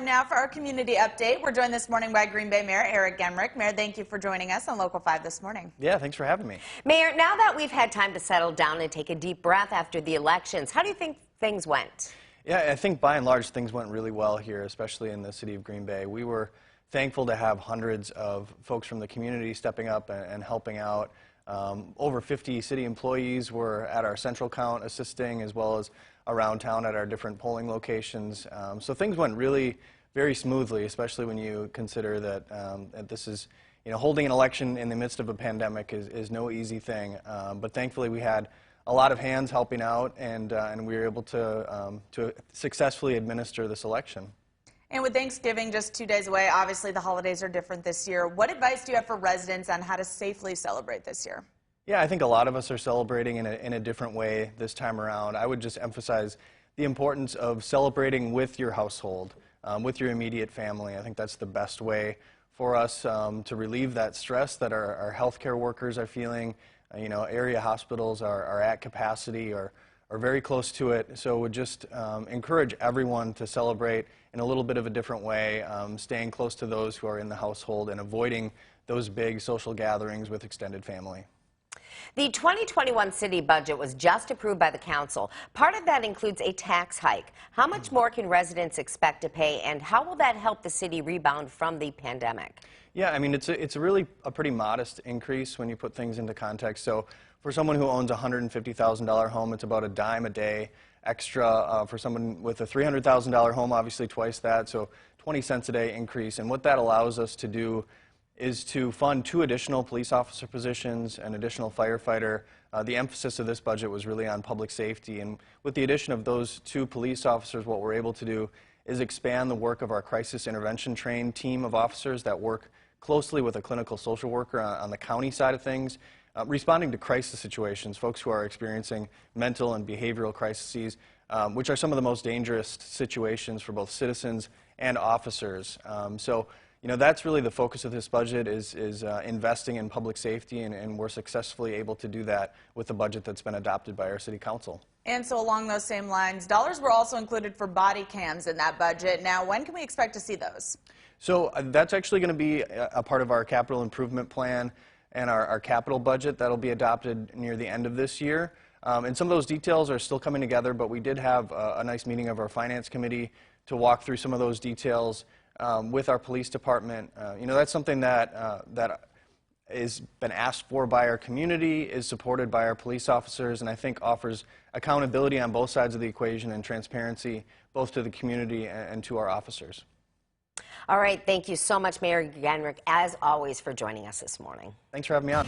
time now for our community update. We're joined this morning by Green Bay Mayor Genrich. Mayor, thank you for joining us on Local 5 this morning. Yeah, thanks for having me. Mayor, now that we've had time to settle down and take a deep breath after the elections, how do you think things went? Yeah, I think by and large things went really well here, especially in the city of Green Bay. We were thankful to have hundreds of folks from the community stepping up and helping out. Over 50 city employees were at our central count assisting, as well as around town at our different polling locations. So things went really very smoothly, especially when you consider that this is, holding an election in the midst of a pandemic is no easy thing. But thankfully we had a lot of hands helping out, and we were able to successfully administer this election. And with Thanksgiving just 2 days away, obviously the holidays are different this year. What advice do you have for residents on how to safely celebrate this year? Yeah, I think a lot of us are celebrating in a different way this time around. I would just emphasize the importance of celebrating with your household, with your immediate family. I think that's the best way for us to relieve that stress that our healthcare workers are feeling. Area hospitals are at capacity or very close to it. So would just encourage everyone to celebrate in a little bit of a different way, staying close to those who are in the household and avoiding those big social gatherings with extended family. The 2021 city budget was just approved by the council. Part of that includes a tax hike. How much more can residents expect to pay, and how will that help the city rebound from the pandemic? Yeah, I mean, it's really a pretty modest increase when you put things into context. So for someone who owns a $150,000 home, it's about a dime a day extra. For someone with a $300,000 home, obviously twice that, so 20 cents a day increase. And what that allows us to do is to fund 2 additional police officer positions, an additional firefighter. The emphasis of this budget was really on public safety, and with the addition of those 2 police officers, what we're able to do is expand the work of our crisis intervention trained team of officers that work closely with a clinical social worker on the county side of things, responding to crisis situations, folks who are experiencing mental and behavioral crises, which are some of the most dangerous situations for both citizens and officers. That's really the focus of this budget is investing in public safety, and we're successfully able to do that with the budget that's been adopted by our city council. And so along those same lines, dollars were also included for body cams in that budget. Now, when can we expect to see those? So that's actually going to be a part of our capital improvement plan and our capital budget that'll be adopted near the end of this year. And some of those details are still coming together, but we did have a nice meeting of our finance committee to walk through some of those details with our police department. That's something that has been asked for by our community, is supported by our police officers, and I think offers accountability on both sides of the equation and transparency both to the community and to our officers. All right, thank you so much, Mayor Genrich, as always, for joining us this morning. Thanks for having me on.